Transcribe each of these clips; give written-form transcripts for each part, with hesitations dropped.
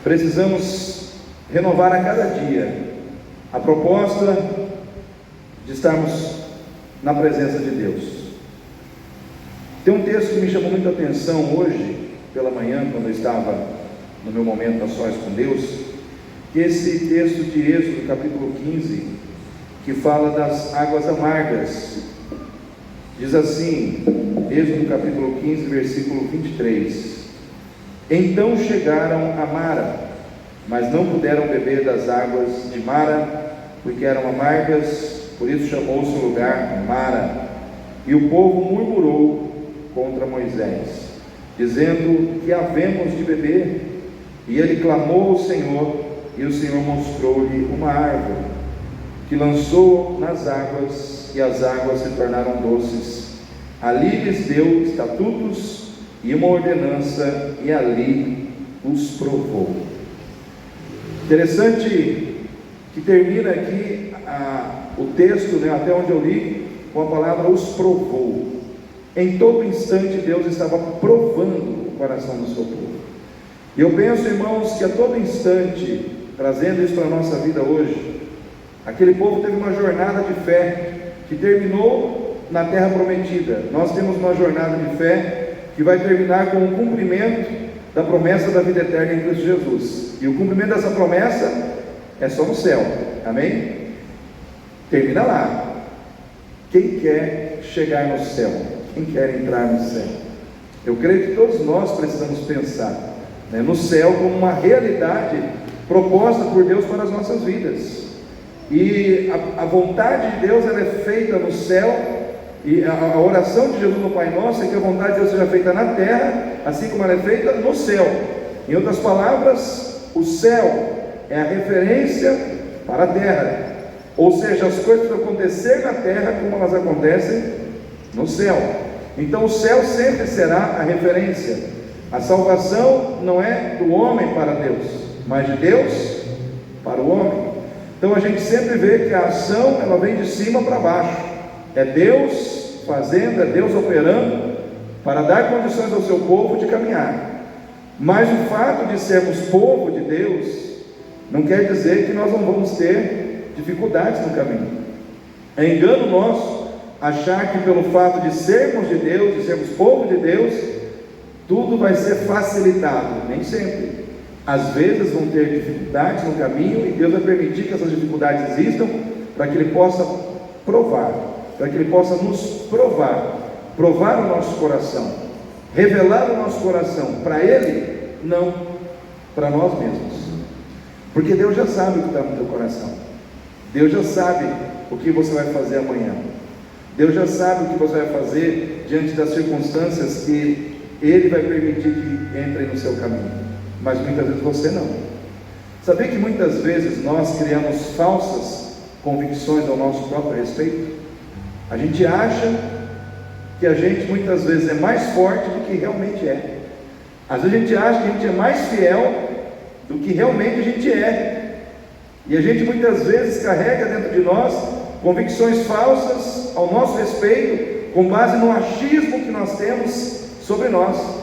precisamos renovar a cada dia a proposta de estarmos na presença de Deus. Tem um texto que me chamou muita atenção hoje, pela manhã, quando eu estava no meu momento a sós com Deus, que esse texto de Êxodo, capítulo 15, que fala das águas amargas. Diz assim, Êxodo capítulo 15, versículo 23: Então chegaram a Mara, mas não puderam beber das águas de Mara, porque eram amargas, por isso chamou-se o lugar Mara. E o povo murmurou contra Moisés, dizendo: que havemos de beber? E ele clamou ao Senhor, e o Senhor mostrou-lhe uma árvore, que lançou nas águas, e as águas se tornaram doces. Ali lhes deu estatutos e uma ordenança, e ali os provou. Interessante que termina aqui o texto, até onde eu li, com a palavra os provou. Em todo instante Deus estava provando o coração do seu povo. E eu penso, irmãos, que a todo instante, trazendo isso para a nossa vida hoje, aquele povo teve uma jornada de fé que terminou na terra prometida. Nós temos uma jornada de fé que vai terminar com o cumprimento da promessa da vida eterna em Cristo Jesus. E o cumprimento dessa promessa é só no céu. Amém? Termina lá. Quem quer chegar no céu? Quem quer entrar no céu? Eu creio que todos nós precisamos pensar no céu como uma realidade proposta por Deus para as nossas vidas. E a vontade de Deus, ela é feita no céu, e a oração de Jesus no Pai Nosso é que a vontade de Deus seja feita na terra, assim como ela é feita no céu. Em outras palavras, o céu é a referência para a terra, ou seja, as coisas que acontecer na terra como elas acontecem no céu. Então o céu sempre será a referência. A salvação não é do homem para Deus, mas de Deus para o homem. Então a gente sempre vê que a ação, ela vem de cima para baixo. É Deus fazendo, é Deus operando para dar condições ao seu povo de caminhar. Mas o fato de sermos povo de Deus não quer dizer que nós não vamos ter dificuldades no caminho. É engano nosso achar que pelo fato de sermos de Deus, de sermos povo de Deus, tudo vai ser facilitado. Nem sempre. Às vezes vão ter dificuldades no caminho, e Deus vai permitir que essas dificuldades existam, para que Ele possa provar, para que Ele possa nos provar o nosso coração, revelar o nosso coração para Ele, não para nós mesmos. Porque Deus já sabe o que está no teu coração. Deus já sabe o que você vai fazer amanhã. Deus já sabe o que você vai fazer diante das circunstâncias que Ele vai permitir que entrem no seu caminho. Mas muitas vezes você não. Sabia que muitas vezes nós criamos falsas convicções ao nosso próprio respeito? A gente acha que a gente muitas vezes é mais forte do que realmente é. Às vezes a gente acha que a gente é mais fiel do que realmente a gente é. E a gente muitas vezes carrega dentro de nós convicções falsas ao nosso respeito, com base no achismo que nós temos sobre nós.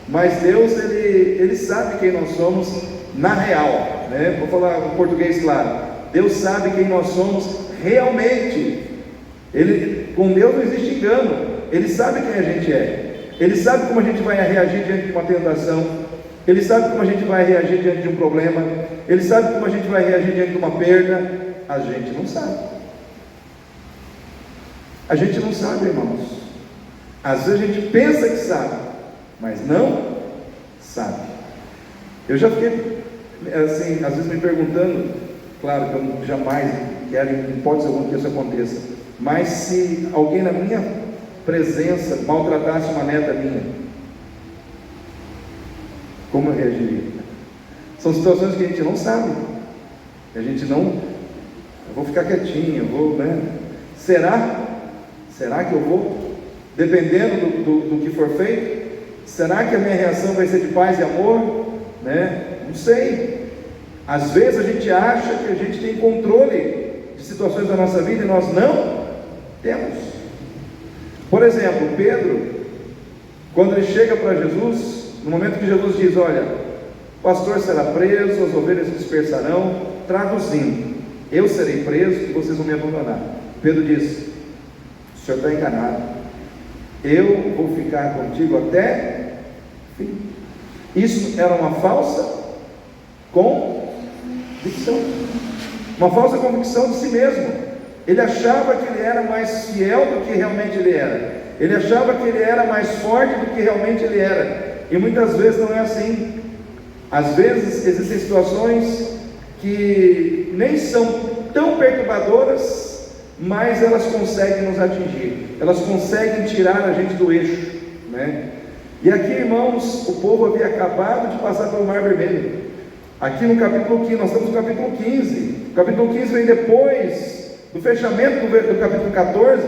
Mas Deus, Ele sabe quem nós somos na real, Vou falar em português claro. Deus sabe quem nós somos realmente. Com Deus não existe engano. Ele sabe quem a gente é. Ele sabe como a gente vai reagir diante de uma tentação. Ele sabe como a gente vai reagir diante de um problema. Ele sabe como a gente vai reagir diante de uma perda. A gente não sabe. A gente não sabe, irmãos. Às vezes a gente pensa que sabe, mas não sabe. Eu já fiquei assim, às vezes me perguntando, claro que eu jamais quero, em hipótese alguma, que isso aconteça, mas se alguém na minha presença maltratasse uma neta minha, como eu reagiria? São situações que a gente não sabe, a gente não, eu vou ficar quietinho, será que eu vou, dependendo do que for feito? Será que a minha reação vai ser de paz e amor? Não sei. Às vezes a gente acha que a gente tem controle de situações da nossa vida e nós não temos. Por exemplo, Pedro, quando ele chega para Jesus, no momento que Jesus diz: olha, o pastor será preso, as ovelhas se dispersarão. Traduzindo, eu serei preso e vocês vão me abandonar. Pedro diz: o senhor está enganado, eu vou ficar contigo até o fim. Isso era uma falsa convicção, uma falsa convicção de si mesmo. Ele achava que ele era mais fiel do que realmente ele era, ele achava que ele era mais forte do que realmente ele era, e muitas vezes não é assim. Às vezes existem situações que nem são tão perturbadoras, mas elas conseguem nos atingir, elas conseguem tirar a gente do eixo, né? E aqui, irmãos, o povo havia acabado de passar pelo Mar Vermelho. Aqui no capítulo 15, nós estamos no capítulo 15. O capítulo 15 vem depois do fechamento do capítulo 14,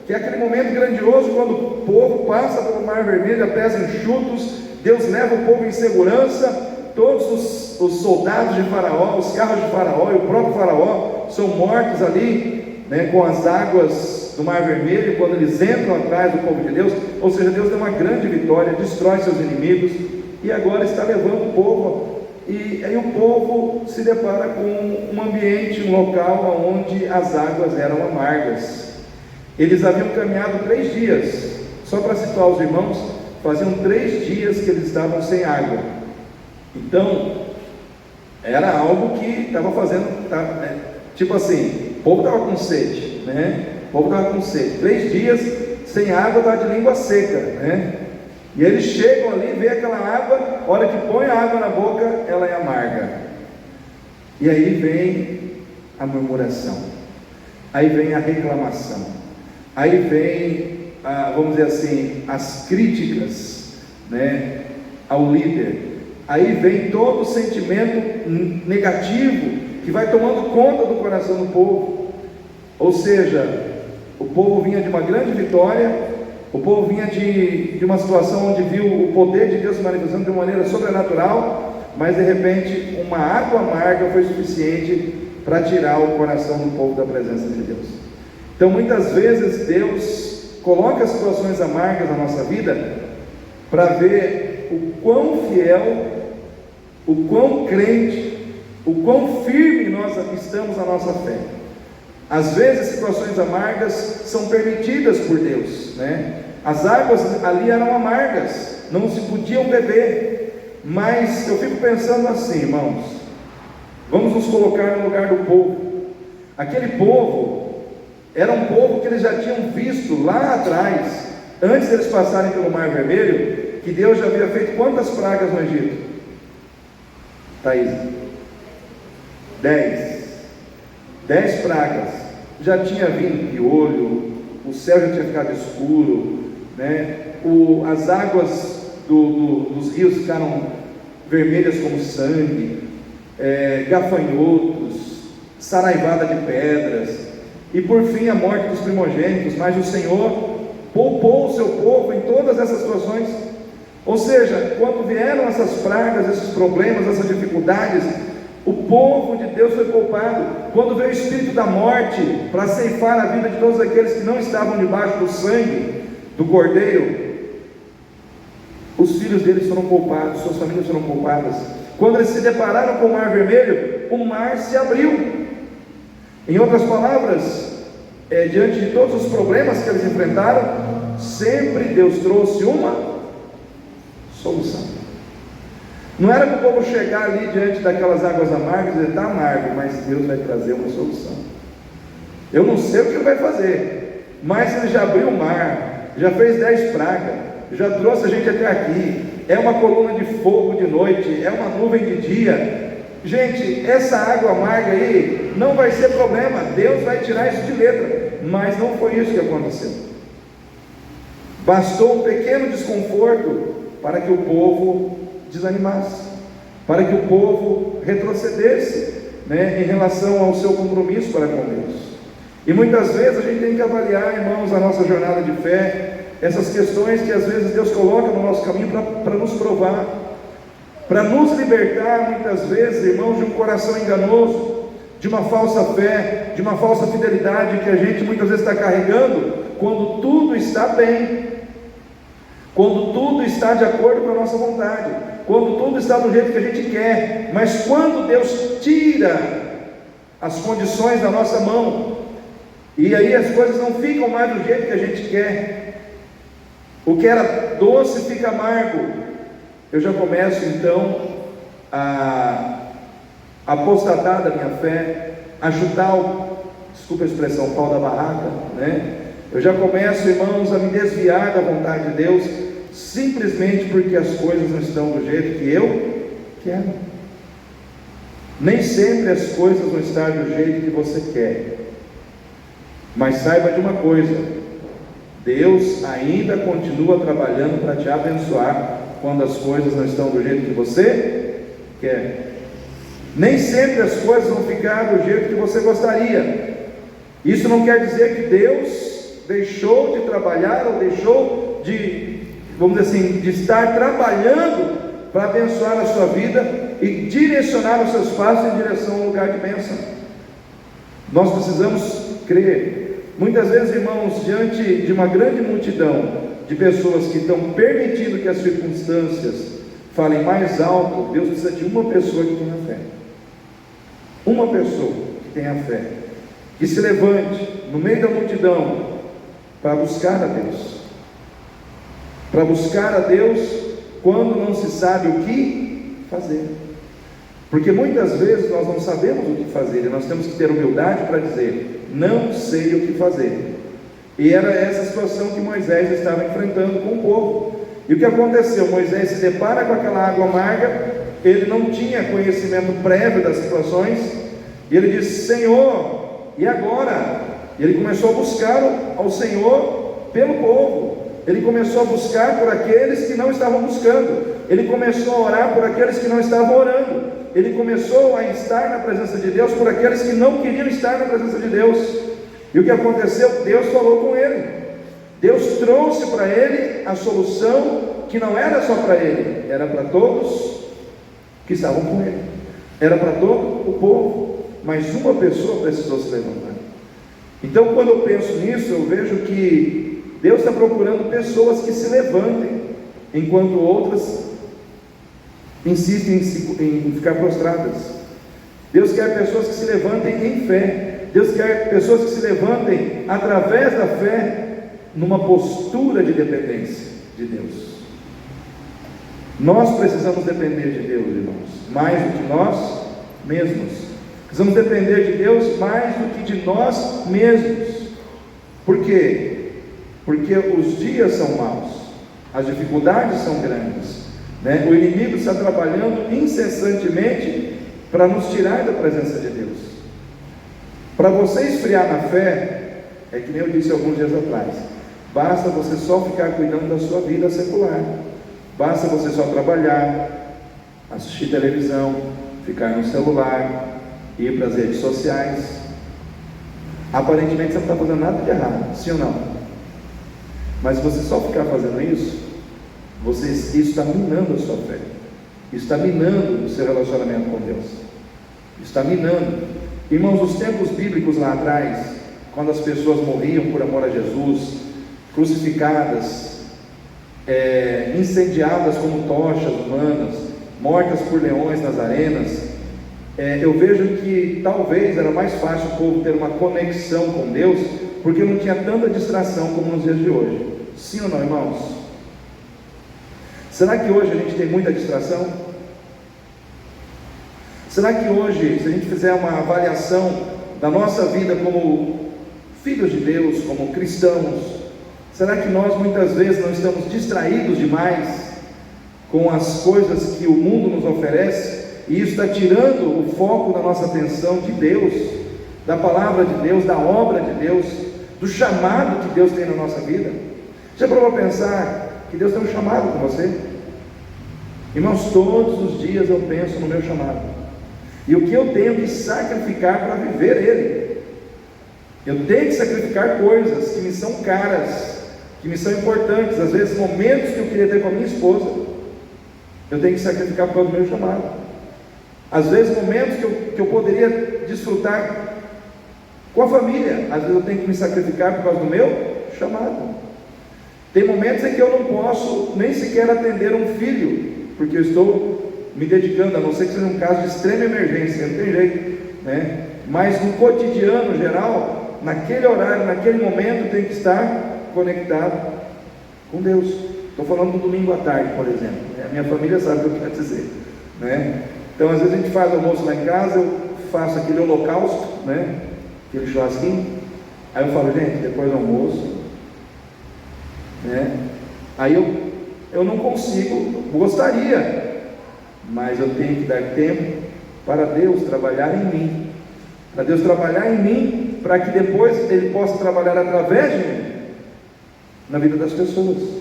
que é aquele momento grandioso quando o povo passa pelo Mar Vermelho a pés enxutos. Deus leva o povo em segurança. Todos os soldados de Faraó, os carros de Faraó e o próprio Faraó são mortos ali, né, com as águas do Mar Vermelho, quando eles entram atrás do povo de Deus. Ou seja, Deus deu uma grande vitória, destrói seus inimigos, e agora está levando o povo. E aí o povo se depara com um ambiente, um local onde as águas eram amargas. Eles haviam caminhado 3 dias, só para situar os irmãos, faziam 3 dias que eles estavam sem água. Então, era algo que estava fazendo, tipo assim, o povo estava com sede, né? O povo estava com sede, 3 dias sem água, estava de língua seca, né? E eles chegam ali, vê aquela água, a hora que põe a água na boca, ela é amarga. E aí vem a murmuração, aí vem a reclamação, aí vem, vamos dizer assim, as críticas, né, ao líder. Aí vem todo o sentimento negativo que vai tomando conta do coração do povo. Ou seja, o povo vinha de uma grande vitória, o povo vinha de uma situação onde viu o poder de Deus se manifestando de uma maneira sobrenatural, mas de repente uma água amarga foi suficiente para tirar o coração do povo da presença de Deus. Então muitas vezes Deus coloca situações amargas na nossa vida para ver o quão fiel, o quão crente, o quão firme nós estamos na nossa fé. Às vezes situações amargas são permitidas por Deus, né? As águas ali eram amargas, não se podiam beber, mas eu fico pensando assim, irmãos, vamos nos colocar no lugar do povo. Aquele povo era um povo que eles já tinham visto lá atrás, antes deles passarem pelo Mar Vermelho, que Deus já havia feito quantas pragas no Egito? Thaís? 10 pragas. Já tinha vindo piolho, o céu já tinha ficado escuro, né? As águas dos rios ficaram vermelhas como sangue, gafanhotos, saraivada de pedras, e por fim a morte dos primogênitos. Mas o Senhor poupou o seu povo em todas essas situações. Ou seja, quando vieram essas pragas, esses problemas, essas dificuldades, o povo de Deus foi poupado. Quando veio o espírito da morte para ceifar a vida de todos aqueles que não estavam debaixo do sangue do Cordeiro, os filhos deles foram poupados, suas famílias foram poupadas. Quando eles se depararam com o Mar Vermelho, o mar se abriu. Em outras palavras, diante de todos os problemas que eles enfrentaram, sempre Deus trouxe uma solução. Não era para o povo chegar ali diante daquelas águas amargas e dizer: está amargo, mas Deus vai trazer uma solução. Eu não sei o que Ele vai fazer, mas Ele já abriu o mar, já fez 10 pragas, já trouxe a gente até aqui. É uma coluna de fogo de noite, é uma nuvem de dia. Gente, essa água amarga aí não vai ser problema, Deus vai tirar isso de letra. Mas não foi isso que aconteceu. Bastou um pequeno desconforto para que o povo desanimasse, para que o povo retrocedesse, né, em relação ao seu compromisso para com Deus. E muitas vezes a gente tem que avaliar, irmãos, a nossa jornada de fé, essas questões que às vezes Deus coloca no nosso caminho para nos provar, para nos libertar muitas vezes, irmãos, de um coração enganoso, de uma falsa fé, de uma falsa fidelidade que a gente muitas vezes está carregando quando tudo está bem. quando tudo está de acordo com a nossa vontade, quando tudo está do jeito que a gente quer. Mas quando Deus tira as condições da nossa mão, e aí as coisas não ficam mais do jeito que a gente quer, o que era doce fica amargo, eu já começo então a apostatar da minha fé, a chutar desculpa a expressão, o pau da barraca, né? Eu já começo, irmãos, a me desviar da vontade de Deus, simplesmente porque as coisas não estão do jeito que eu quero. Nem sempre as coisas vão estar do jeito que você quer, mas saiba de uma coisa: Deus ainda continua trabalhando para te abençoar quando as coisas não estão do jeito que você quer. Nem sempre as coisas vão ficar do jeito que você gostaria. Isso não quer dizer que Deus deixou de trabalhar ou deixou de, vamos dizer assim, de estar trabalhando para abençoar a sua vida e direcionar os seus passos em direção a um lugar de bênção. Nós precisamos crer. Muitas vezes, irmãos, diante de uma grande multidão de pessoas que estão permitindo que as circunstâncias falem mais alto, Deus precisa de uma pessoa que tenha fé. Uma pessoa que tenha fé, que se levante no meio da multidão para buscar a Deus. Para buscar a Deus quando não se sabe o que fazer. Porque muitas vezes nós não sabemos o que fazer, e nós temos que ter humildade para dizer: não sei o que fazer. E era essa situação que Moisés estava enfrentando com o povo. E o que aconteceu? Moisés se depara com aquela água amarga, ele não tinha conhecimento prévio das situações, e ele disse: Senhor, e agora? E ele começou a buscar ao Senhor pelo povo. Ele começou a buscar por aqueles que não estavam buscando. Ele começou a orar por aqueles que não estavam orando. Ele começou a estar na presença de Deus por aqueles que não queriam estar na presença de Deus. E o que aconteceu? Deus falou com ele. Deus trouxe para ele a solução que não era só para ele, era para todos que estavam com ele, era para todo o povo. Mas uma pessoa precisou se levantar. Então, quando eu penso nisso, eu vejo que Deus está procurando pessoas que se levantem, enquanto outras insistem em ficar prostradas. Deus quer pessoas que se levantem em fé. Deus quer pessoas que se levantem através da fé, numa postura de dependência de Deus. Nós precisamos depender de Deus, irmãos, mais do que nós mesmos. Precisamos depender de Deus mais do que de nós mesmos. Por quê? Porque os dias são maus, as dificuldades são grandes, né? O inimigo está trabalhando incessantemente para nos tirar da presença de Deus. Para você esfriar na fé, é que nem eu disse alguns dias atrás: basta você só ficar cuidando da sua vida secular, basta você só trabalhar, assistir televisão, ficar no celular, ir para as redes sociais. Aparentemente você não está fazendo nada de errado, sim ou não? Mas se você só ficar fazendo isso, isso está minando a sua fé, isso está minando o seu relacionamento com Deus, está minando. Irmãos, os tempos bíblicos lá atrás, quando as pessoas morriam por amor a Jesus, crucificadas, incendiadas como tochas humanas, mortas por leões nas arenas, eu vejo que talvez era mais fácil o povo ter uma conexão com Deus, porque não tinha tanta distração como nos dias de hoje. Sim ou não, irmãos? Será que hoje a gente tem muita distração? Será que hoje, se a gente fizer uma avaliação da nossa vida como filhos de Deus, como cristãos, será que nós muitas vezes não estamos distraídos demais com as coisas que o mundo nos oferece? E isso está tirando o foco da nossa atenção de Deus, da palavra de Deus, da obra de Deus, do chamado que Deus tem na nossa vida. Já parou para pensar que Deus tem um chamado com você? Irmãos, todos os dias eu penso no meu chamado, e o que eu tenho que sacrificar para viver ele. Eu tenho que sacrificar coisas que me são caras, que me são importantes. Às vezes momentos que eu queria ter com a minha esposa, eu tenho que sacrificar por causa do meu chamado. Às vezes momentos que eu poderia desfrutar com a família, às vezes eu tenho que me sacrificar por causa do meu chamado. Tem momentos em que eu não posso nem sequer atender um filho, porque eu estou me dedicando, a não ser que seja um caso de extrema emergência, não tem jeito, né? Mas no cotidiano geral, naquele horário, naquele momento, eu tenho que estar conectado com Deus. Estou falando do domingo à tarde, por exemplo. A minha família sabe o que eu quero dizer, né? Então, às vezes a gente faz almoço lá em casa, eu faço aquele holocausto, né? Aquele churrasquinho. Aí eu falo, gente, depois do almoço, né? Aí eu não consigo, gostaria, mas eu tenho que dar tempo para Deus trabalhar em mim, para Deus trabalhar em mim, para que depois Ele possa trabalhar através de mim na vida das pessoas.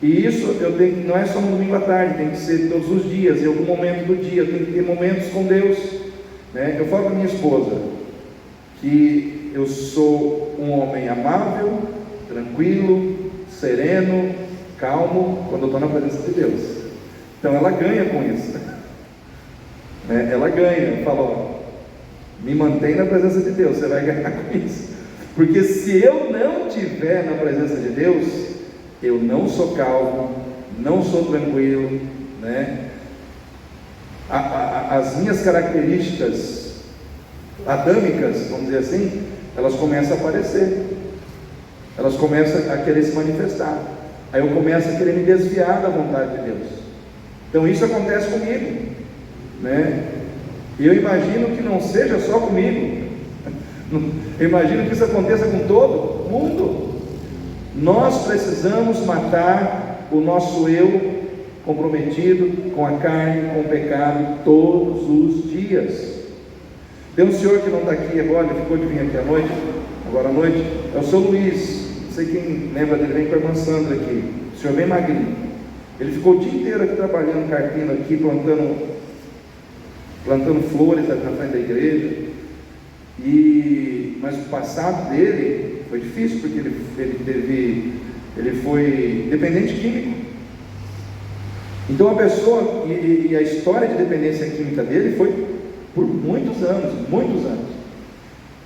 E isso eu tenho, não é só no domingo à tarde, tem que ser todos os dias, em algum momento do dia, eu tenho que ter momentos com Deus, né? Eu falo para minha esposa que eu sou um homem amável, tranquilo, sereno, calmo, quando eu estou na presença de Deus. Então ela ganha com isso, né? Ela ganha, fala, ó, me mantém na presença de Deus, você vai ganhar com isso. Porque se eu não estiver na presença de Deus, eu não sou calmo, não sou tranquilo, né? As minhas características adâmicas, vamos dizer assim, elas começam a aparecer, elas começam a querer se manifestar, aí eu começo a querer me desviar da vontade de Deus. Então isso acontece comigo, né? E eu imagino que não seja só comigo, eu imagino que isso aconteça com todo mundo. Nós precisamos matar o nosso eu comprometido com a carne, com o pecado, todos os dias. Tem um senhor que não está aqui agora, ele ficou de vir aqui agora à noite, é o seu Luiz, não sei quem lembra dele, vem com a irmã Sandra aqui, o senhor bem magrinho. Ele ficou o dia inteiro aqui trabalhando, carpino aqui, plantando flores na frente da igreja. Mas o passado dele foi difícil, porque ele foi dependente químico. Então a pessoa, e a história de dependência química dele foi por muitos anos.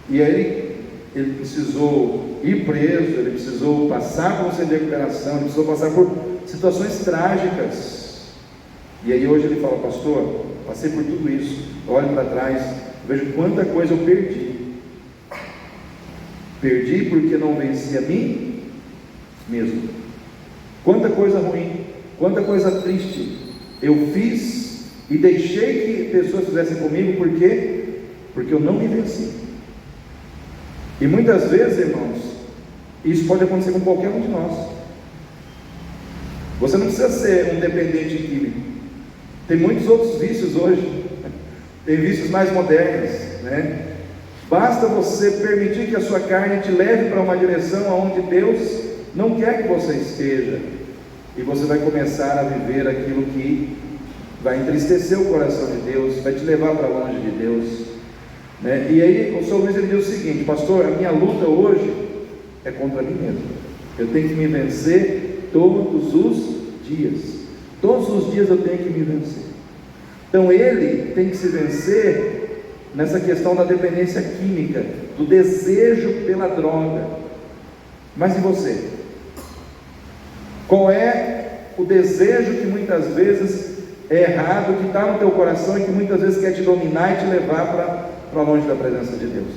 E aí ele precisou ir preso, ele precisou passar por um centro de recuperação, ele precisou passar por situações trágicas. E aí hoje ele fala, pastor, passei por tudo isso, olho para trás, vejo quanta coisa eu perdi. Perdi porque não venci a mim mesmo. Quanta coisa ruim, quanta coisa triste eu fiz e deixei que pessoas fizessem comigo, porque eu não me venci. E muitas vezes, irmãos, isso pode acontecer com qualquer um de nós. Você não precisa ser um dependente químico. Tem muitos outros vícios hoje, tem vícios mais modernos, né? Basta você permitir que a sua carne te leve para uma direção aonde Deus não quer que você esteja, e você vai começar a viver aquilo que vai entristecer o coração de Deus, vai te levar para longe de Deus, né? E aí o São Luís ele diz o seguinte, pastor, a minha luta hoje é contra mim mesmo. Eu tenho que me vencer todos os dias. Todos os dias eu tenho que me vencer. Então ele tem que se vencer nessa questão da dependência química, do desejo pela droga. Mas e você? Qual é o desejo que muitas vezes é errado, que está no teu coração e que muitas vezes quer te dominar e te levar para longe da presença de Deus?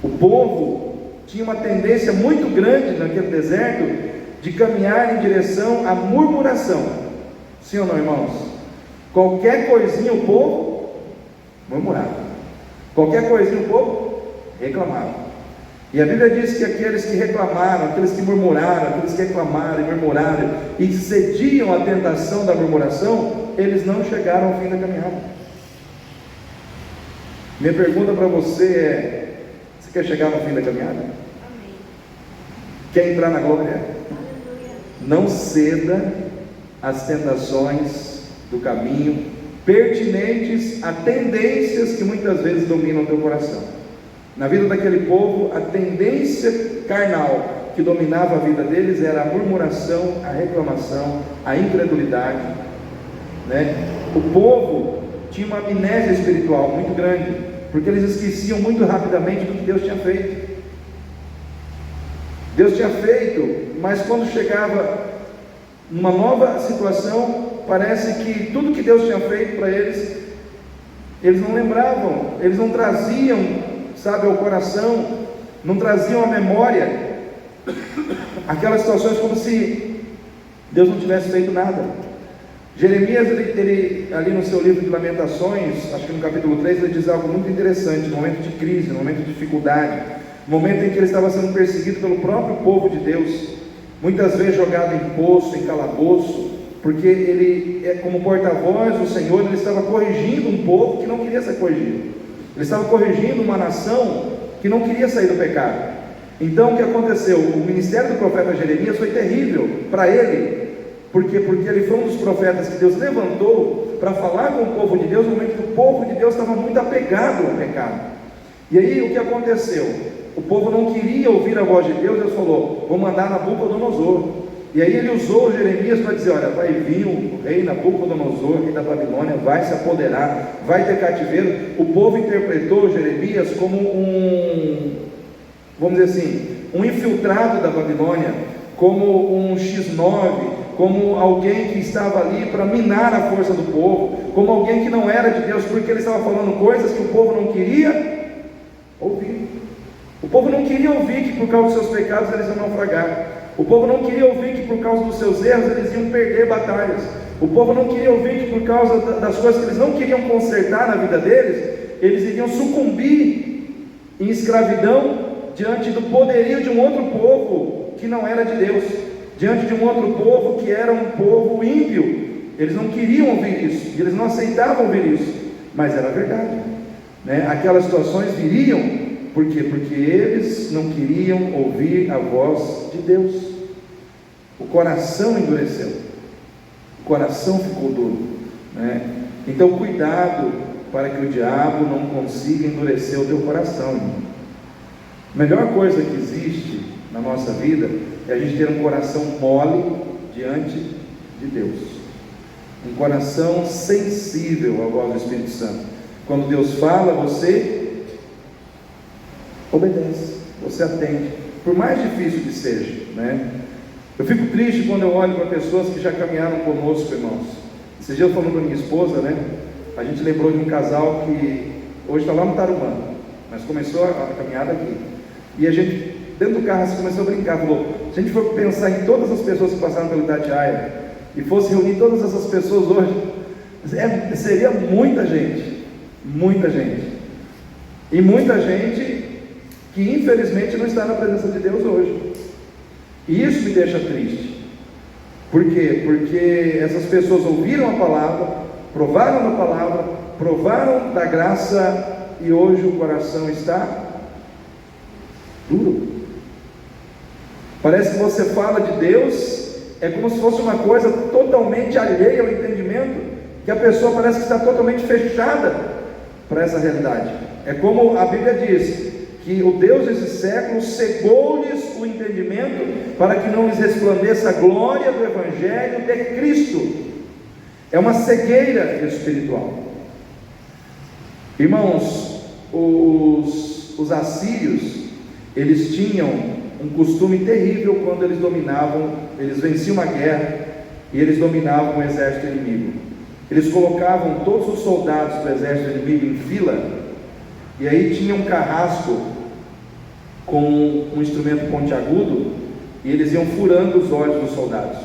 O povo tinha uma tendência muito grande naquele deserto de caminhar em direção à murmuração. Sim ou não, irmãos? Qualquer coisinha o povo murmurava. Qualquer coisinha o povo reclamava. E a Bíblia diz que aqueles que reclamaram, aqueles que murmuraram, aqueles que reclamaram e murmuraram e cediam à tentação da murmuração, eles não chegaram ao fim da caminhada. Minha pergunta para você é: você quer chegar no fim da caminhada? Amém. Quer entrar na glória? Aleluia. Não ceda às tentações do caminho, pertinentes a tendências que muitas vezes dominam o teu coração. Na vida daquele povo, a tendência carnal que dominava a vida deles era a murmuração, a reclamação, a incredulidade, né? O povo tinha uma amnésia espiritual muito grande, porque eles esqueciam muito rapidamente do que Deus tinha feito. Deus tinha feito mas quando chegava numa nova situação, parece que tudo que Deus tinha feito para eles, eles não lembravam, eles não traziam, sabe, ao coração, não traziam à memória aquelas situações, como se Deus não tivesse feito nada. Jeremias, ele ali no seu livro de Lamentações, acho que no capítulo 3, ele diz algo muito interessante, no momento de crise, no momento de dificuldade, no momento em que ele estava sendo perseguido pelo próprio povo de Deus, muitas vezes jogado em poço, em calabouço, porque ele, como porta-voz do Senhor, ele estava corrigindo um povo que não queria ser corrigido, ele estava corrigindo uma nação que não queria sair do pecado. Então o que aconteceu? O ministério do profeta Jeremias foi terrível para ele. Por quê? Porque ele foi um dos profetas que Deus levantou para falar com o povo de Deus no momento que o povo de Deus estava muito apegado ao pecado. E aí o que aconteceu? O povo não queria ouvir a voz de Deus. Deus falou: vou mandar Nabucodonosor. E aí ele usou Jeremias para dizer: olha, vai vir o rei Nabucodonosor, rei da Babilônia, vai se apoderar, vai ter cativeiro. O povo interpretou Jeremias como vamos dizer assim, um infiltrado da Babilônia, como um X9, como alguém que estava ali para minar a força do povo, como alguém que não era de Deus, porque ele estava falando coisas que o povo não queria ouvir. O povo não queria ouvir que por causa dos seus pecados eles iam naufragar. O povo não queria ouvir que por causa dos seus erros eles iam perder batalhas. O povo não queria ouvir que por causa das coisas que eles não queriam consertar na vida deles, eles iriam sucumbir em escravidão diante do poderio de um outro povo que não era de Deus, diante de um outro povo que era um povo ímpio. Eles não queriam ouvir isso, eles não aceitavam ouvir isso, mas era verdade, né? Aquelas situações viriam, por quê? Porque eles não queriam ouvir a voz de Deus. O coração endureceu, o coração ficou duro, né? Então cuidado para que o diabo não consiga endurecer o teu coração, irmão. A melhor coisa que existe na nossa vida é a gente ter um coração mole diante de Deus, um coração sensível à voz do Espírito Santo. Quando Deus fala, você obedece, você atende, por mais difícil que seja, né? Eu fico triste quando eu olho para pessoas que já caminharam conosco, irmãos. Esse dia eu falando com a minha esposa, né? A gente lembrou de um casal que hoje está lá no Tarumã, mas começou a caminhada aqui. E a gente, dentro do carro, assim, começou a brincar, falou: se a gente for pensar em todas as pessoas que passaram pelo Itatiaia e fosse reunir todas essas pessoas hoje, seria muita gente, e muita gente que infelizmente não está na presença de Deus hoje. E isso me deixa triste. Por quê? Porque essas pessoas ouviram a palavra, provaram da palavra, provaram da graça, e hoje o coração está duro. Parece que você fala de Deus, é como se fosse uma coisa totalmente alheia ao entendimento, que a pessoa parece que está totalmente fechada para essa realidade. É como a Bíblia diz, que o Deus desse século cegou-lhes o entendimento, para que não lhes resplandeça a glória do Evangelho de Cristo. É uma cegueira espiritual. Irmãos, os assírios, eles tinham um costume terrível quando eles dominavam, eles venciam uma guerra e eles dominavam o exército inimigo. Eles colocavam todos os soldados do exército inimigo em fila, e aí tinha um carrasco com um instrumento pontiagudo, e eles iam furando os olhos dos soldados.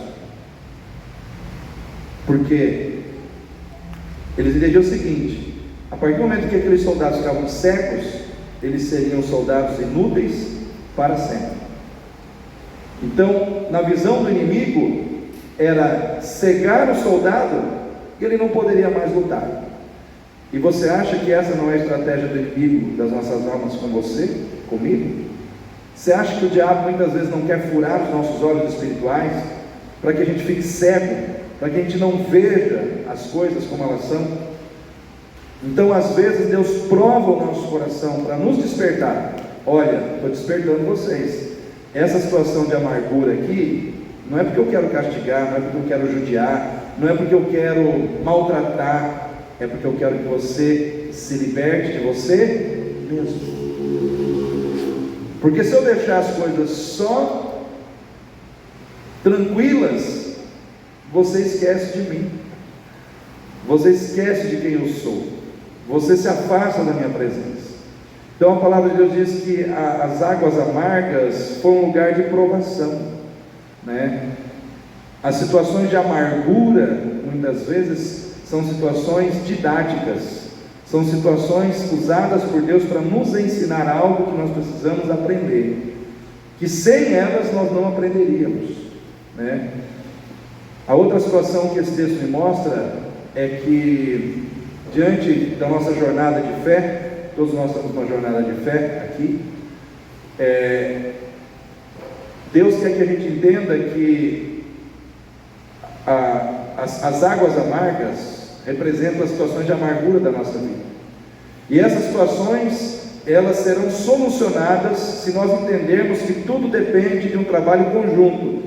Porque eles entendiam o seguinte: a partir do momento que aqueles soldados ficavam cegos, eles seriam soldados inúteis para sempre. Então, na visão do inimigo, era cegar o soldado e ele não poderia mais lutar. E você acha que essa não é a estratégia do inimigo das nossas almas com você, comigo? Você acha que o diabo muitas vezes não quer furar os nossos olhos espirituais, para que a gente fique cego, para que a gente não veja as coisas como elas são? Então, às vezes, Deus prova o nosso coração para nos despertar. Olha, estou despertando vocês. Essa situação de amargura aqui, não é porque eu quero castigar, não é porque eu quero judiar, não é porque eu quero maltratar, é porque eu quero que você se liberte de você mesmo. Porque se eu deixar as coisas só tranquilas, você esquece de mim, você esquece de quem eu sou, você se afasta da minha presença. Então a palavra de Deus diz que as águas amargas foram um lugar de provação, né? As situações de amargura, muitas vezes, são situações didáticas, são situações usadas por Deus para nos ensinar algo que nós precisamos aprender, que sem elas nós não aprenderíamos, né? A outra situação que esse texto me mostra é que, diante da nossa jornada de fé, todos nós estamos numa jornada de fé aqui, Deus quer que a gente entenda que as águas amargas representam as situações de amargura da nossa vida, e essas situações, elas serão solucionadas se nós entendermos que tudo depende de um trabalho conjunto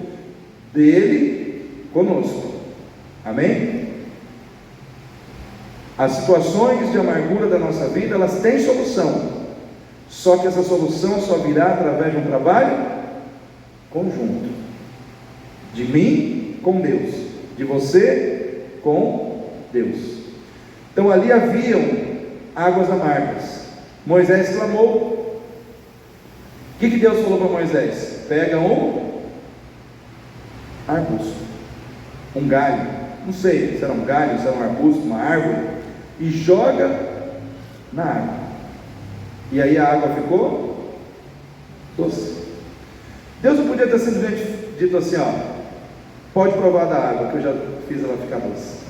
dele conosco, amém? As situações de amargura da nossa vida, elas têm solução, só que essa solução só virá através de um trabalho conjunto, de mim com Deus, de você com Deus. Então ali haviam águas amargas. Moisés clamou. O que Deus falou para Moisés? Pega um arbusto, um galho, não sei se era um galho, se era um arbusto, uma árvore, e joga na água, e aí a água ficou doce. Deus não podia ter simplesmente dito assim, ó, pode provar da água, que eu já fiz ela ficar doce.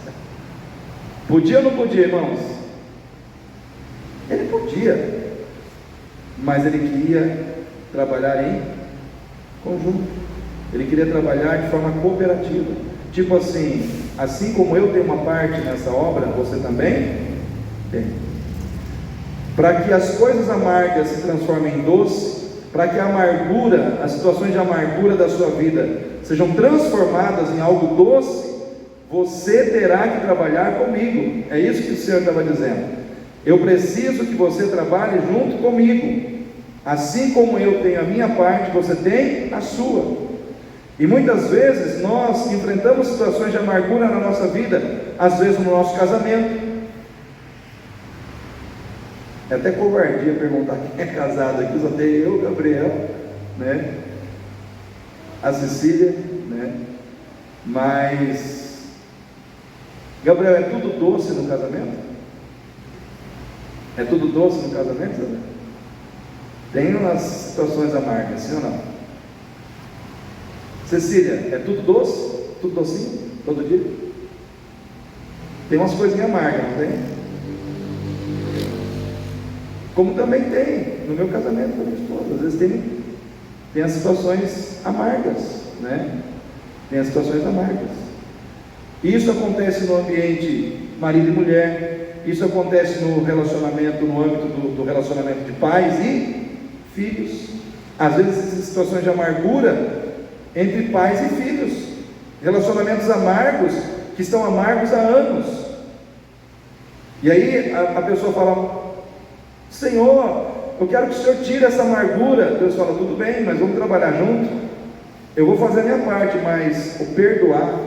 Podia ou não podia, irmãos? Ele podia, mas ele queria trabalhar em conjunto, ele queria trabalhar de forma cooperativa, tipo assim como eu tenho uma parte nessa obra, você também tem, para que as coisas amargas se transformem em doce, para que a amargura, as situações de amargura da sua vida sejam transformadas em algo doce, você terá que trabalhar comigo. É isso que o Senhor estava dizendo. Eu preciso que você trabalhe junto comigo, assim como eu tenho a minha parte, você tem a sua. E muitas vezes nós enfrentamos situações de amargura na nossa vida, às vezes no nosso casamento. É até covardia perguntar quem é casado aqui, só tem eu, Gabriel, né? A Cecília, né? Mas, Gabriel, é tudo doce no casamento? É tudo doce no casamento, Isabel? Tem umas situações amargas, sim ou não? Cecília, é tudo doce? Tudo docinho? Todo dia? Tem umas coisinhas amargas, não tem? Como também tem no meu casamento com a minha esposa. Às vezes tem as situações amargas, né? Tem as situações amargas. Isso acontece no ambiente marido e mulher. Isso acontece no relacionamento, no âmbito do relacionamento de pais e filhos. Às vezes existem situações de amargura entre pais e filhos, relacionamentos amargos, que estão amargos há anos. E aí a pessoa fala, Senhor, eu quero que o Senhor tire essa amargura. Deus fala, tudo bem, mas vamos trabalhar junto. Eu vou fazer a minha parte, mas o perdoar,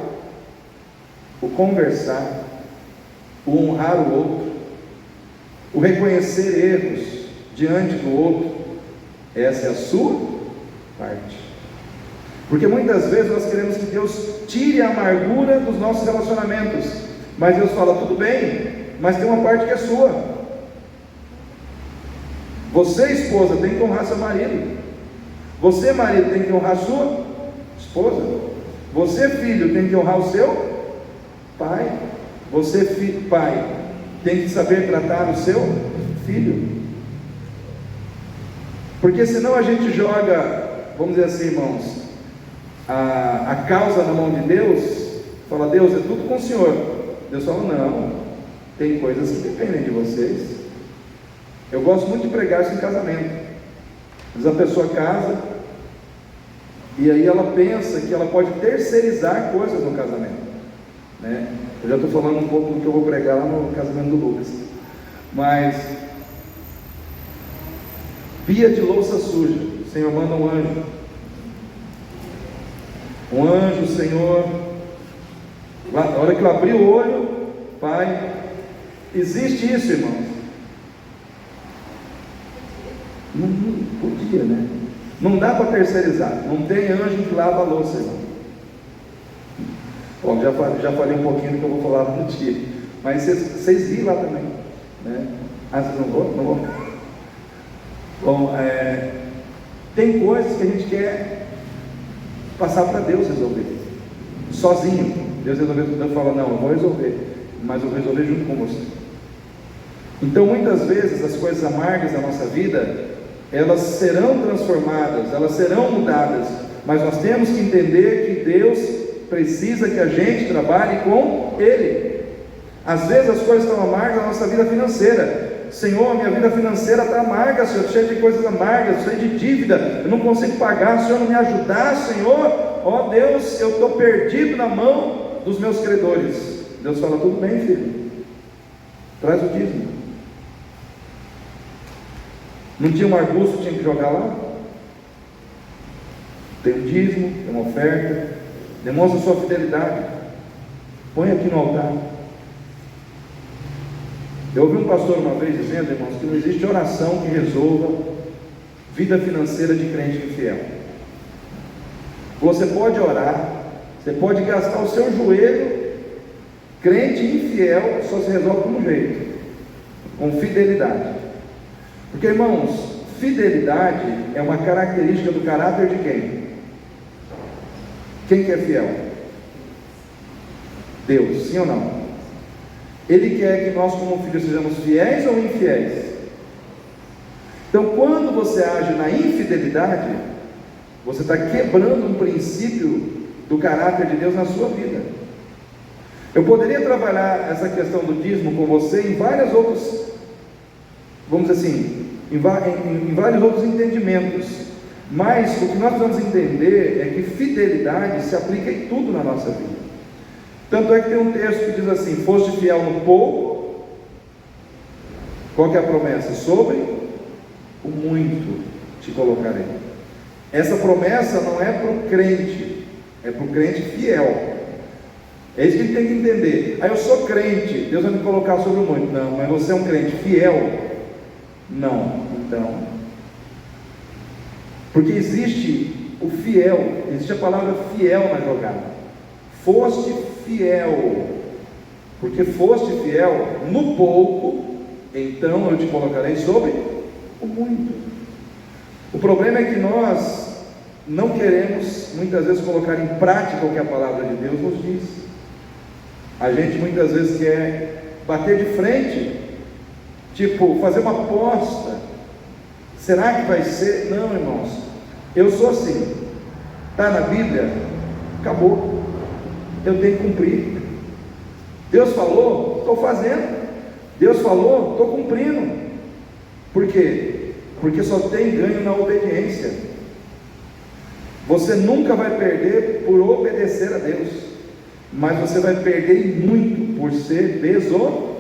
o conversar, o honrar o outro, o reconhecer erros diante do outro, essa é a sua parte. Porque muitas vezes nós queremos que Deus tire a amargura dos nossos relacionamentos, mas Deus fala, tudo bem, mas tem uma parte que é sua. Você, esposa, tem que honrar seu marido. Você, marido, tem que honrar sua esposa. Você, filho, tem que honrar o seu pai. Você, pai, tem que saber tratar o seu filho. Porque senão a gente joga, vamos dizer assim, irmãos, a causa na mão de Deus, fala, Deus, é tudo com o Senhor. Deus fala, não, tem coisas que dependem de vocês. Eu gosto muito de pregar isso em casamento. Às vezes a pessoa casa e aí ela pensa que ela pode terceirizar coisas no casamento, né? Eu já estou falando um pouco do que eu vou pregar lá no casamento do Lucas. Mas pia de louça suja, o Senhor manda um anjo. Um anjo, Senhor, na hora que eu abri o olho, Pai, existe isso, irmãos? Não podia, né? Não dá para terceirizar. Não tem anjo que lava a louça, irmão. Bom, já falei um pouquinho do que eu vou falar no dia. Mas vocês viram lá também, né? Ah, vocês não vão? Não vão? Bom, tem coisas que a gente quer passar para Deus resolver, sozinho. Deus resolveu tudo, Deus fala, não, eu vou resolver, mas eu vou resolver junto com você. Então muitas vezes as coisas amargas da nossa vida, elas serão transformadas, elas serão mudadas, mas nós temos que entender que Deus precisa que a gente trabalhe com Ele. Às vezes as coisas estão amargas na nossa vida financeira. Senhor, minha vida financeira está amarga, Senhor, cheia de coisas amargas, cheia de dívida, eu não consigo pagar, Senhor, não me ajudar, Senhor, ó Deus, eu estou perdido na mão dos meus credores. Deus fala, tudo bem, filho, traz o dízimo. Não tinha um arbusto, tinha que jogar lá? Tem um dízimo, tem uma oferta, demonstra sua fidelidade, põe aqui no altar. Eu ouvi um pastor uma vez dizendo, irmãos, que não existe oração que resolva vida financeira de crente infiel. Você pode orar, você pode gastar o seu joelho, crente infiel só se resolve com um jeito, com fidelidade. Porque, irmãos, fidelidade é uma característica do caráter de quem? Quem que é fiel? Deus, sim ou não? Ele quer que nós como filhos sejamos fiéis ou infiéis? Então quando você age na infidelidade, você está quebrando um princípio do caráter de Deus na sua vida. Eu poderia trabalhar essa questão do dízimo com você em vários outros, vamos dizer assim, em vários outros entendimentos, mas o que nós precisamos entender é que fidelidade se aplica em tudo na nossa vida. Tanto é que tem um texto que diz assim, foste fiel no pouco, qual que é a promessa? Sobre o muito te colocarei. Essa promessa não é para o crente, é para o crente fiel. É isso que ele tem que entender. Eu sou crente, Deus vai me colocar sobre o muito. Não, mas você é um crente fiel? Não, então. Porque existe o fiel, existe a palavra fiel na jogada. Foste fiel, porque foste fiel no pouco, então eu te colocarei sobre o muito. O problema é que nós não queremos muitas vezes colocar em prática o que a palavra de Deus nos diz. A gente muitas vezes quer bater de frente, tipo fazer uma aposta. Será que vai ser? Não, irmãos, eu sou assim, está na Bíblia, acabou. Eu tenho que cumprir. Deus falou, estou fazendo. Deus falou, estou cumprindo. Por quê? Porque só tem ganho na obediência. Você nunca vai perder por obedecer a Deus, mas você vai perder muito por ser desobediente,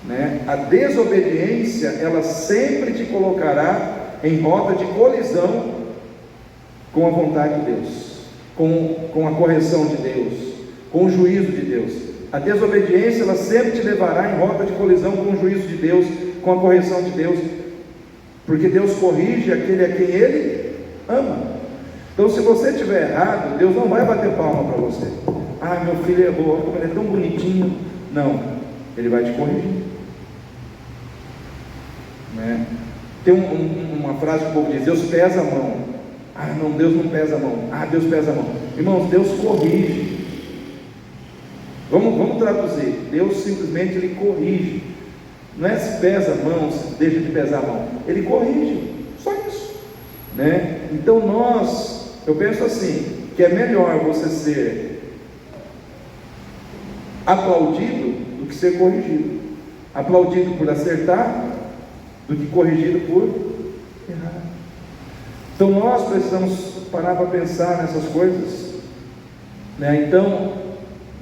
né? A desobediência, ela sempre te colocará em rota de colisão com a vontade de Deus, com a correção de Deus, com o juízo de Deus. A desobediência, ela sempre te levará em rota de colisão com o juízo de Deus, com a correção de Deus, porque Deus corrige aquele a quem Ele ama. Então se você estiver errado, Deus não vai bater palma para você. Ah, meu filho errou, como ele é tão bonitinho. Não, Ele vai te corrigir, né? Tem uma frase que o povo diz, Deus pesa a mão. Ah, não, Deus não pesa a mão. Ah, Deus pesa a mão. Irmãos, Deus corrige. Vamos traduzir. Deus simplesmente Ele corrige. Não é se pesa a mão, se deixa de pesar a mão. Ele corrige. Só isso, né? Então eu penso assim, que é melhor você ser aplaudido do que ser corrigido. Aplaudido por acertar do que corrigido por errar. Então nós precisamos parar para pensar nessas coisas, né? Então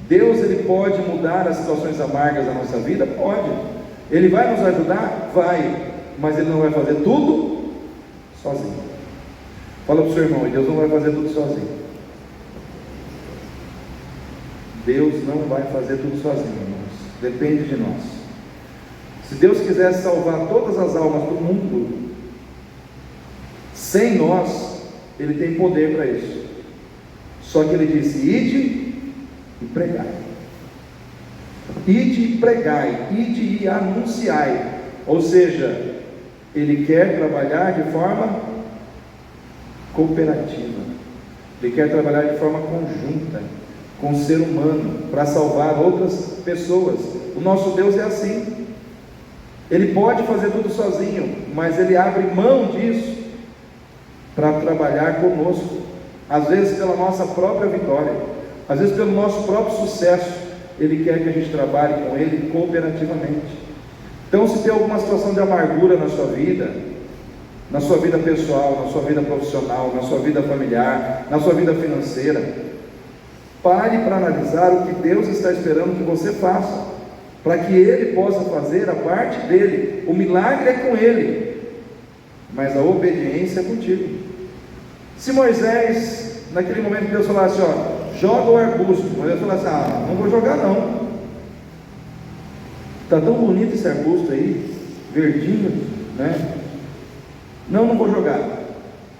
Deus, Ele pode mudar as situações amargas da nossa vida? Pode. Ele vai nos ajudar? Vai. Mas Ele não vai fazer tudo sozinho. Fala para o seu irmão, e Deus não vai fazer tudo sozinho. Deus não vai fazer tudo sozinho, irmãos. Depende de nós. Se Deus quisesse salvar todas as almas do mundo, sem nós, Ele tem poder para isso. Só que Ele disse: ide e pregai. Ide e pregai, ide e anunciai. Ou seja, Ele quer trabalhar de forma cooperativa. Ele quer trabalhar de forma conjunta com o ser humano, para salvar outras pessoas. O nosso Deus é assim. Ele pode fazer tudo sozinho, mas Ele abre mão disso para trabalhar conosco, às vezes pela nossa própria vitória, às vezes pelo nosso próprio sucesso. Ele quer que a gente trabalhe com Ele cooperativamente. Então, se tem alguma situação de amargura na sua vida pessoal, na sua vida profissional, na sua vida familiar, na sua vida financeira, pare para analisar o que Deus está esperando que você faça, para que Ele possa fazer a parte dele. O milagre é com Ele, mas a obediência é contigo. Se Moisés, naquele momento, Deus falasse: ó, joga o arbusto, Moisés falasse: ah, não vou jogar não, está tão bonito esse arbusto aí, verdinho, né? Não vou jogar.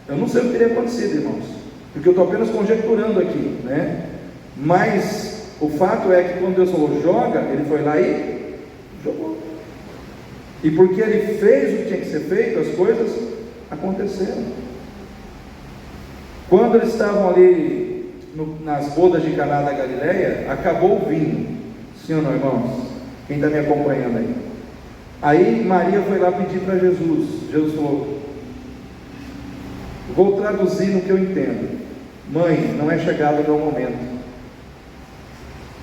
Eu não sei o que teria acontecido, irmãos, porque eu estou apenas conjecturando aqui, né? Mas o fato é que quando Deus falou joga, ele foi lá e jogou. E porque ele fez o que tinha que ser feito, as coisas aconteceram. Quando eles estavam ali nas bodas de Caná da Galileia, acabou o vinho. Sim ou não, irmãos? Quem está me acompanhando aí? Aí Maria foi lá pedir para Jesus. Jesus falou: vou traduzir no que eu entendo. Mãe, não é chegado o meu momento.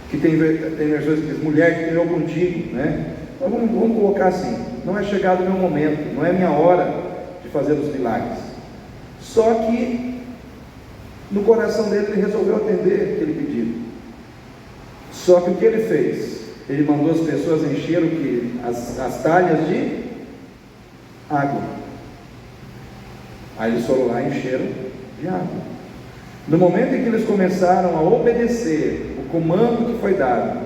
Que tem versões que diz: mulher que criou contigo, né? Então vamos colocar assim: não é chegado o meu momento, não é minha hora de fazer os milagres. Só que no coração dele ele resolveu atender aquele pedido. Só que o que ele fez? Ele mandou as pessoas encher o que? As talhas de água. Aí eles foram lá e encheram de água. No momento em que eles começaram a obedecer o comando que foi dado,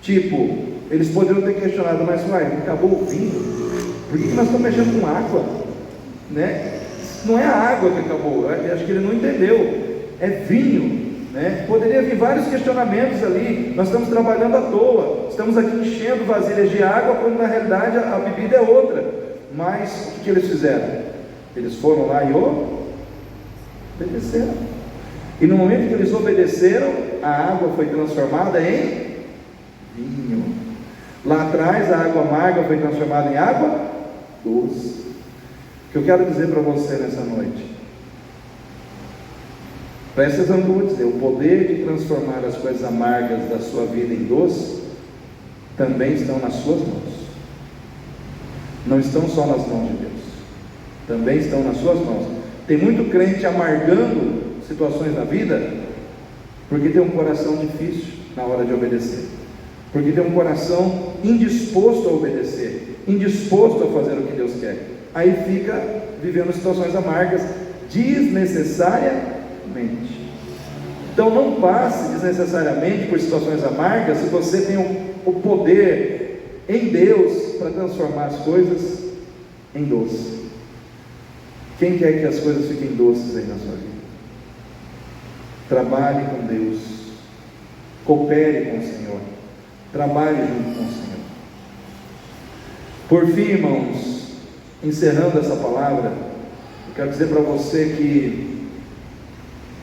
tipo, eles poderiam ter questionado: mas vai, acabou o vinho? Por que nós estamos mexendo com água? Né? Não é a água que acabou, eu acho que ele não entendeu, é vinho, né? Poderia vir vários questionamentos ali. Nós estamos trabalhando à toa, estamos aqui enchendo vasilhas de água, quando na realidade a bebida é outra. Mas o que eles fizeram? Eles foram lá e obedeceram. E no momento que eles obedeceram, a água foi transformada em vinho. Lá atrás, a água amarga foi transformada em água doce. O que eu quero dizer para você nessa noite: presta atenção no que eu vou dizer. O poder de transformar as coisas amargas da sua vida em doce também estão nas suas mãos. Não estão só nas mãos de Deus, também estão nas suas mãos. Tem muito crente amargando situações na vida porque tem um coração difícil na hora de obedecer, porque tem um coração indisposto a obedecer, indisposto a fazer o que Deus quer. Aí fica vivendo situações amargas desnecessariamente. Então não passe desnecessariamente por situações amargas se você tem o poder em Deus para transformar as coisas em doce. Quem quer que as coisas fiquem doces aí na sua vida? Trabalhe com Deus, coopere com o Senhor, trabalhe junto com o Senhor. Por fim, irmãos, encerrando essa palavra, eu quero dizer para você que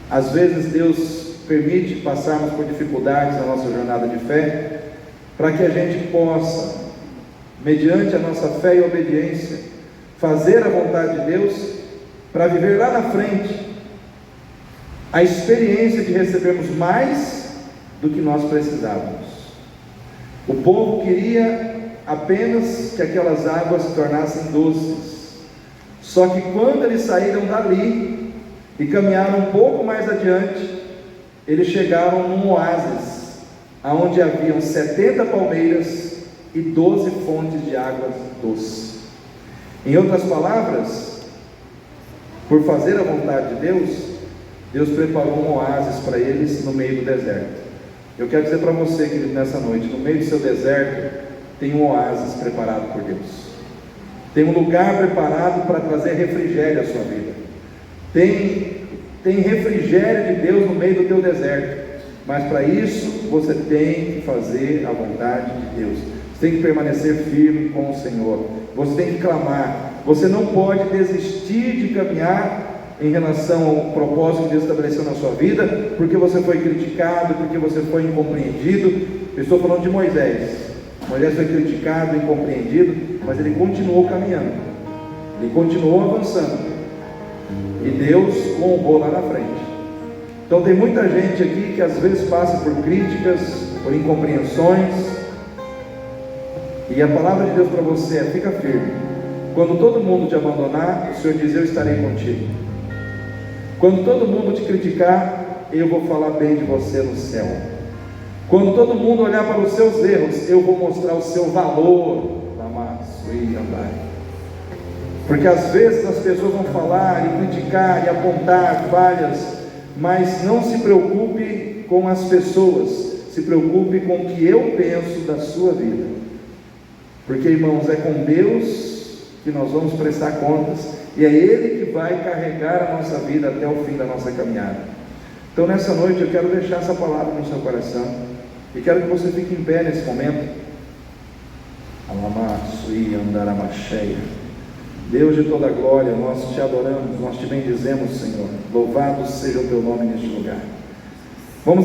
às vezes Deus permite passarmos por dificuldades na nossa jornada de fé, para que a gente possa, mediante a nossa fé e obediência, fazer a vontade de Deus, para viver lá na frente a experiência de recebermos mais do que nós precisávamos. O povo queria apenas que aquelas águas se tornassem doces. Só que quando eles saíram dali e caminharam um pouco mais adiante, eles chegaram num oásis, onde haviam 70 palmeiras e 12 fontes de águas doces. Em outras palavras, por fazer a vontade de Deus, Deus preparou um oásis para eles no meio do deserto. Eu quero dizer para você, querido, nessa noite, no meio do seu deserto, tem um oásis preparado por Deus. Tem um lugar preparado para trazer refrigério à sua vida. Tem refrigério de Deus no meio do teu deserto. Mas para isso, você tem que fazer a vontade de Deus. Você tem que permanecer firme com o Senhor. Você tem que clamar. Você não pode desistir de caminhar em relação ao propósito que Deus estabeleceu na sua vida, porque você foi criticado, porque você foi incompreendido. Eu estou falando de Moisés. Moisés foi criticado, incompreendido, mas ele continuou caminhando, ele continuou avançando, e Deus o honrou lá na frente. Então tem muita gente aqui que às vezes passa por críticas, por incompreensões, e a palavra de Deus para você é: fica firme. Quando todo mundo te abandonar, o Senhor diz: eu estarei contigo. Quando todo mundo te criticar, eu vou falar bem de você no céu. Quando todo mundo olhar para os seus erros, eu vou mostrar o seu valor. Porque às vezes as pessoas vão falar e criticar e apontar falhas, mas não se preocupe com as pessoas, se preocupe com o que eu penso da sua vida. Porque, irmãos, é com Deus que nós vamos prestar contas, e é Ele que vai carregar a nossa vida até o fim da nossa caminhada. Então nessa noite eu quero deixar essa palavra no seu coração, e quero que você fique em pé nesse momento. Deus de toda glória, nós te adoramos, nós te bendizemos, Senhor. Louvado seja o teu nome neste lugar. Vamos